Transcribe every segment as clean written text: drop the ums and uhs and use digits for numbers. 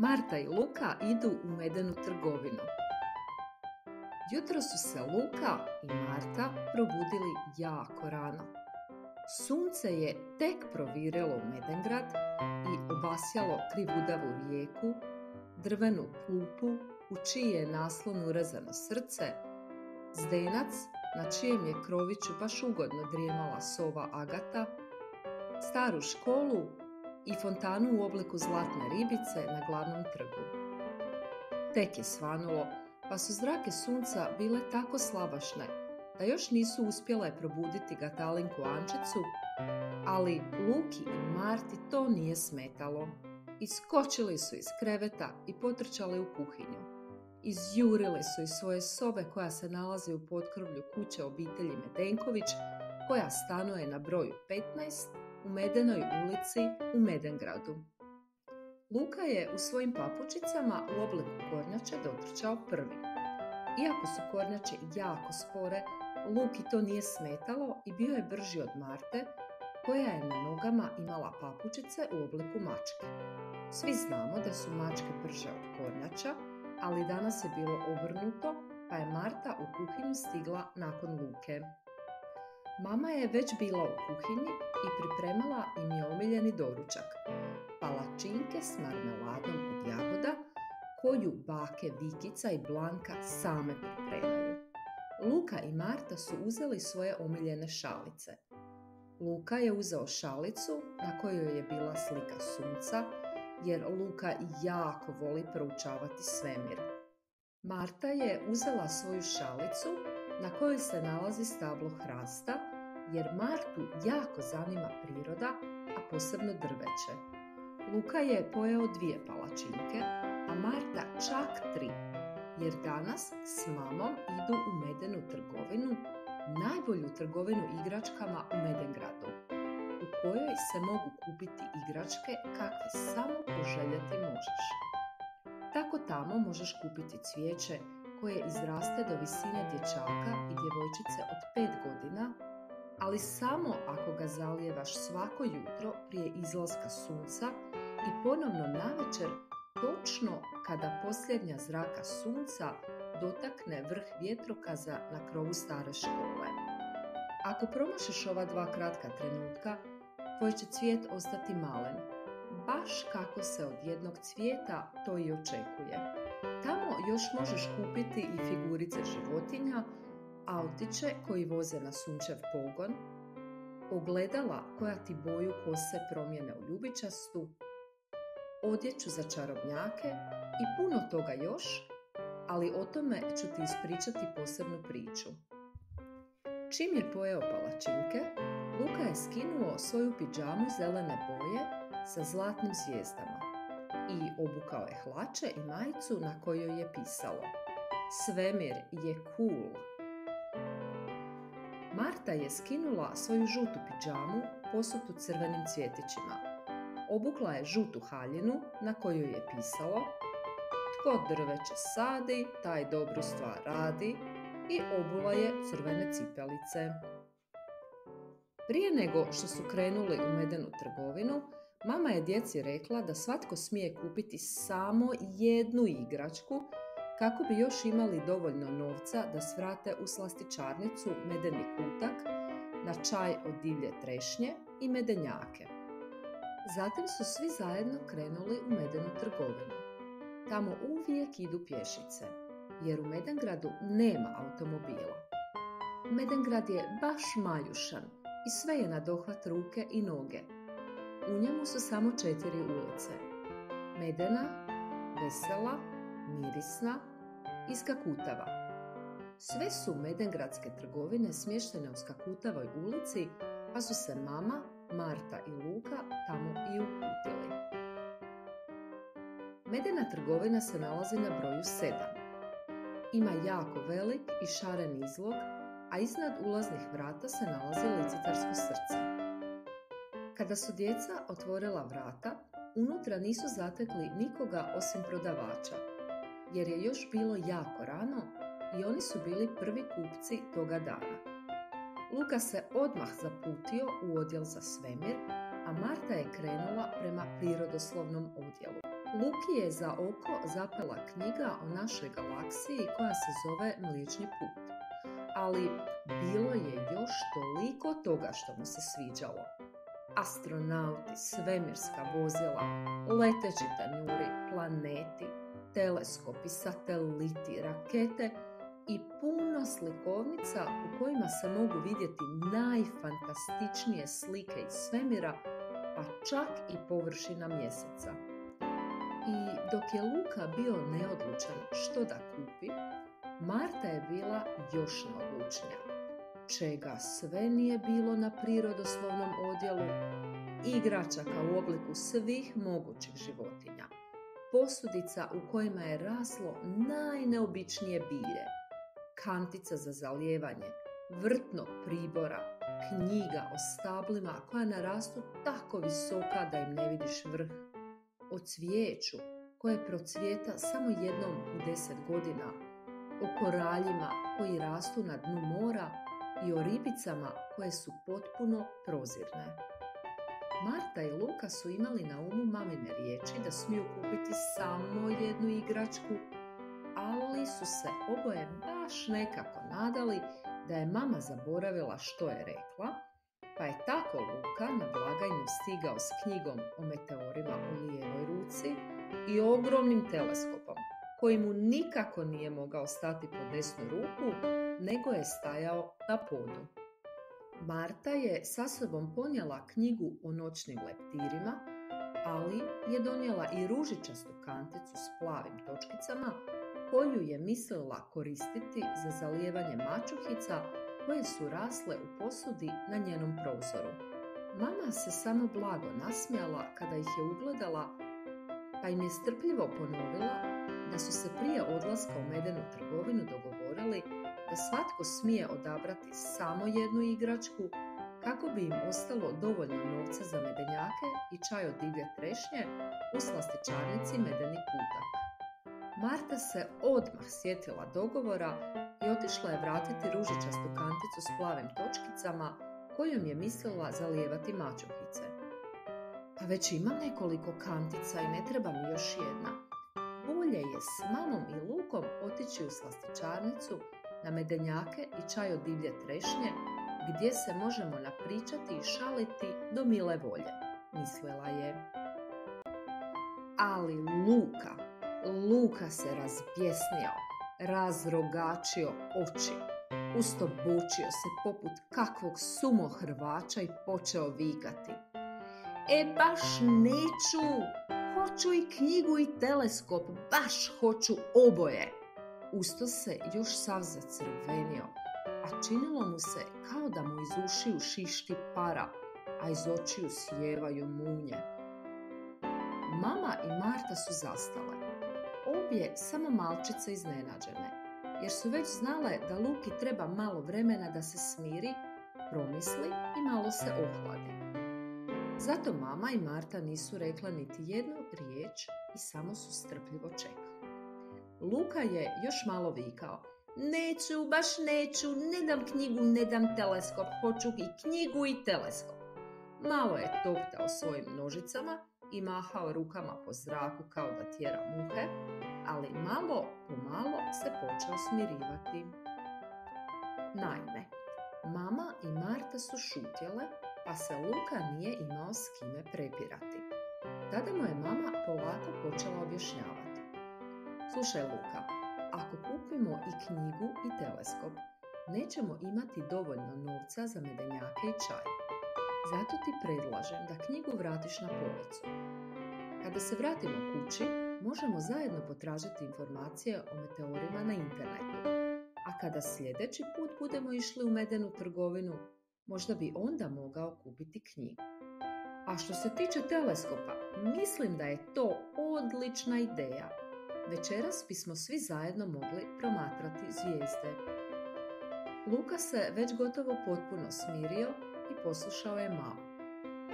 Marta i Luka idu u medenu trgovinu. Jutro su se Luka i Marta probudili jako rano. Sunce je tek provirelo u Medengrad i obasjalo krivudavu rijeku, drvenu klupu u čiji je naslon urezano srce, zdenac na čijem je kroviću baš ugodno drijemala sova Agata, staru školu i fontanu u obliku zlatne ribice na glavnom trgu. Tek je svanulo, pa su zrake sunca bile tako slabašne da još nisu uspjele probuditi Gatalinku Ančicu, ali Luki i Marti to nije smetalo. Iskočili su iz kreveta i potrčali u kuhinju. Izjurili su iz svoje sobe koja se nalazi u potkrovlju kuće obitelji Medenković, koja stanuje na broju 15 u Medenoj ulici u Medengradu. Luka je u svojim papučicama u obliku kornjače dotrčao prvi. Iako su kornjače jako spore, Luki to nije smetalo i bio je brži od Marte, koja je na nogama imala papučice u obliku mačke. Svi znamo da su mačke brže od kornjača, ali danas je bilo obrnuto, pa je Marta u kuhinju stigla nakon Luke. Mama je već bila u kuhinji i pripremala im je omiljeni doručak, palačinke s marmeladom od jagoda, koju bake Vikica i Blanka same pripremaju. Luka i Marta su uzeli svoje omiljene šalice. Luka je uzeo šalicu na kojoj je bila slika sunca, jer Luka jako voli proučavati svemir. Marta je uzela svoju šalicu na kojoj se nalazi stablo hrasta, jer Martu jako zanima priroda, a posebno drveće. Luka je pojeo 2 palačinke, a Marta čak 3, jer danas s mamom idu u medenu trgovinu, najbolju trgovinu igračkama u Medengradu, u kojoj se mogu kupiti igračke kakve samo poželjeti možeš. Tako tamo možeš kupiti cvijeće koje izraste do visine dječaka i djevojčice od 5 godina, ali samo ako ga zalijevaš svako jutro prije izlaska sunca i ponovno navečer, točno kada posljednja zraka sunca dotakne vrh vjetrokaza na krovu stare škole. Ako promašiš ova 2 kratka trenutka, tvoj će cvijet ostati malen, baš kako se od jednog cvijeta to i očekuje. Tamo još možeš kupiti i figurice životinja, autiće koji voze na sunčev pogon, ogledala koja ti boju kose promijene u ljubičastu, odjeću za čarobnjake i puno toga još, ali o tome ću ti ispričati posebnu priču. Čim je pojeo palačinke, Luka je skinuo svoju pidžamu zelene boje sa zlatnim zvijezdama i obukao je hlače i majicu na kojoj je pisalo "Svemir je cool". Marta je skinula svoju žutu pidžamu posutu crvenim cvjetićima. Obukla je žutu haljinu na kojoj je pisalo "Tko drveće sadi, taj dobru stvar radi" i obula je crvene cipelice. Prije nego što su krenuli u medenu trgovinu, mama je djeci rekla da svatko smije kupiti samo jednu igračku kako bi još imali dovoljno novca da svrate u slastičarnicu Medeni kutak, na čaj od divlje trešnje i medenjake. Zatim su svi zajedno krenuli u medenu trgovinu. Tamo uvijek idu pješice, jer u Medengradu nema automobila. Medengrad je baš maljušan i sve je na dohvat ruke i noge. U njemu su samo 4 ulice: Medena, Vesela, Mirisna i Skakutava. Sve su medengradske trgovine smještene u Skakutavoj ulici, pa su se mama, Marta i Luka tamo i uputili. Medena trgovina se nalazi na broju 7. Ima jako velik i šaren izlog, a iznad ulaznih vrata se nalazi licitarsko srce. Kada su djeca otvorila vrata, unutra nisu zatekli nikoga osim prodavača, jer je još bilo jako rano i oni su bili prvi kupci toga dana. Luka se odmah zaputio u odjel za svemir, a Marta je krenula prema prirodoslovnom odjelu. Luki je za oko zapela knjiga o našoj galaksiji koja se zove Mliječni put. Ali bilo je još toliko toga što mu se sviđalo. Astronauti, svemirska vozila, leteći tanjuri, planeti, teleskopi, sateliti, rakete i puno slikovnica u kojima se mogu vidjeti najfantastičnije slike iz svemira, pa čak i površina mjeseca. I dok je Luka bio neodlučan što da kupi, Marta je bila još neodlučnija. Čega sve nije bilo na prirodoslovnom odjelu, igračaka u obliku svih mogućih životinja, posudica u kojima je raslo najneobičnije bilje, kantica za zalijevanje, vrtnog pribora, knjiga o stablima koja narastu tako visoka da im ne vidiš vrh, o cvijeću koje procvijeta samo jednom u 10 godina, o koraljima koji rastu na dnu mora i o ribicama koje su potpuno prozirne. Marta i Luka su imali na umu mamine riječi da smiju kupiti samo jednu igračku, ali su se oboje baš nekako nadali da je mama zaboravila što je rekla, pa je tako Luka na blagajnu stigao s knjigom o meteorima u lijevoj ruci i ogromnim teleskopom, koji mu nikako nije mogao stati po desnu ruku, nego je stajao na podu. Marta je sa sobom ponijela knjigu o noćnim leptirima, ali je donijela i ružičastu kanticu s plavim točkicama, koju je mislila koristiti za zalijevanje mačuhica koje su rasle u posudi na njenom prozoru. Mama se samo blago nasmijala kada ih je ugledala, pa im je strpljivo ponovila da su se prije odlaska u medenu trgovinu dogovorili da svatko smije odabrati samo jednu igračku kako bi im ostalo dovoljno novca za medenjake i čaj od divlje trešnje u slastičarnici Medeni kutak. Marta se odmah sjetila dogovora i otišla je vratiti ružičastu kanticu s plavim točkicama kojom je mislila zalijevati mačuhice. Pa već imam nekoliko kantica i ne treba mi još jedna. Bolje je s mamom i Lukom otići u slastičarnicu na medenjake i čaj od divlje trešnje, gdje se možemo napričati i šaliti do mile volje, mislila je. Ali Luka se razbjesnio, razrogačio oči, ustobočio se poput kakvog sumohrvača i počeo vikati. Baš neću, hoću i knjigu i teleskop, baš hoću oboje. Usto se još sav zacrvenio, a činilo mu se kao da mu iz ušiju šišti para, a iz očiju sjevaju munje. Mama i Marta su zastale, obje samo malčice iznenađene, jer su već znale da Luki treba malo vremena da se smiri, promisli i malo se ohladi. Zato mama i Marta nisu rekla niti jednu riječ i samo su strpljivo čekali. Luka je još malo vikao. Neću, baš neću, ne dam knjigu, ne dam teleskop, hoću i knjigu i teleskop. Malo je toptao svojim nožicama i mahao rukama po zraku kao da tjera muhe, ali malo po malo se počeo smirivati. Naime, mama i Marta su šutjele, pa se Luka nije imao s kime prepirati. Tada mu je mama polako počela objašnjavati. Slušaj Luka, ako kupimo i knjigu i teleskop, nećemo imati dovoljno novca za medenjake i čaj. Zato ti predlažem da knjigu vratiš na policu. Kada se vratimo kući, možemo zajedno potražiti informacije o meteorima na internetu. A kada sljedeći put budemo išli u medenu trgovinu, možda bi onda mogao kupiti knjigu. A što se tiče teleskopa, mislim da je to odlična ideja. Večeras bismo svi zajedno mogli promatrati zvijezde. Luka se već gotovo potpuno smirio i poslušao je mamu.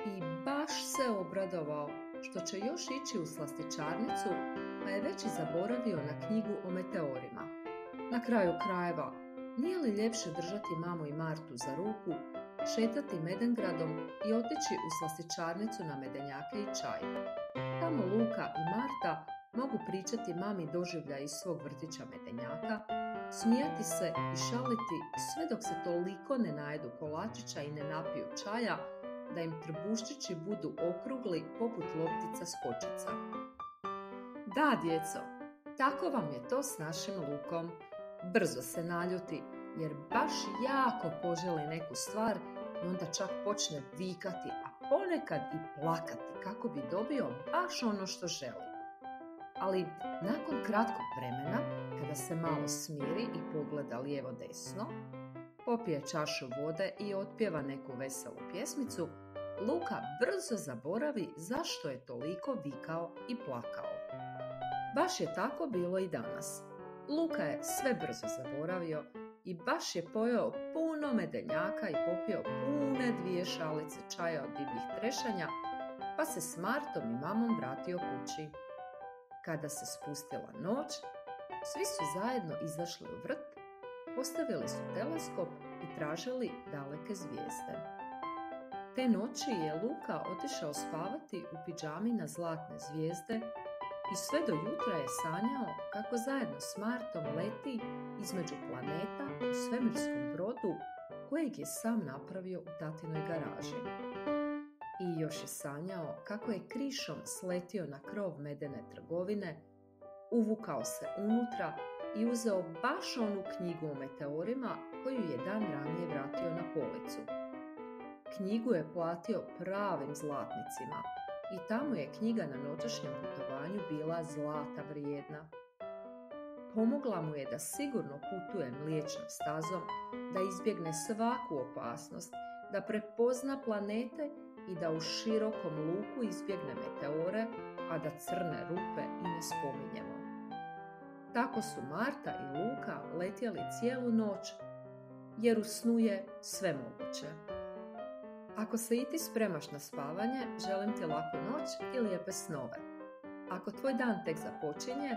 I baš se obradovao što će još ići u slastičarnicu, pa je već i zaboravio na knjigu o meteorima. Na kraju krajeva, nije li ljepše držati mamu i Martu za ruku šetati Medengradom i otići u slastičarnicu na medenjake i čaj. Tamo Luka i Marta mogu pričati mami doživlja iz svog vrtića medenjaka, smijati se i šaliti sve dok se toliko ne najedu kolačića i ne napiju čaja da im trbuščići budu okrugli poput loptica s kočica. Da, djeco, tako vam je to s našim Lukom. Brzo se naljuti jer baš jako poželi neku stvar i onda čak počne vikati, a ponekad i plakati kako bi dobio baš ono što želi. Ali nakon kratkog vremena, kada se malo smiri i pogleda lijevo desno, popije čašu vode i otpjeva neku veselu pjesmicu, Luka brzo zaboravi zašto je toliko vikao i plakao. Baš je tako bilo i danas. Luka je sve brzo zaboravio i baš je pojeo puno medenjaka i popio pune 2 šalice čaja od divljih trešanja, pa se s Martom i mamom vratio kući. Kada se spustila noć, svi su zajedno izašli u vrt, postavili su teleskop i tražili daleke zvijezde. Te noći je Luka otišao spavati u pidžami na zlatne zvijezde i sve do jutra je sanjao kako zajedno s Martom leti između planeta u svemirskom brodu kojeg je sam napravio u tatinoj garaži. I još je sanjao kako je krišom sletio na krov medene trgovine, uvukao se unutra i uzeo baš onu knjigu o meteorima koju je dan ranije vratio na policu. Knjigu je platio pravim zlatnicima i tamo je knjiga na noćašnjem putovanju bila zlata vrijedna. Pomogla mu je da sigurno putuje mliječnom stazom, da izbjegne svaku opasnost, da prepozna planete i da u širokom luku izbjegne meteore, a da crne rupe i ne spominjemo. Tako su Marta i Luka letjeli cijelu noć, jer u snu je sve moguće. Ako se i ti spremaš na spavanje, želim ti laku noć i lijepe snove. Ako tvoj dan tek započinje,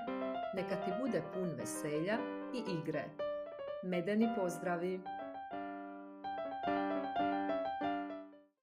neka ti bude pun veselja i igre. Medeni pozdravi!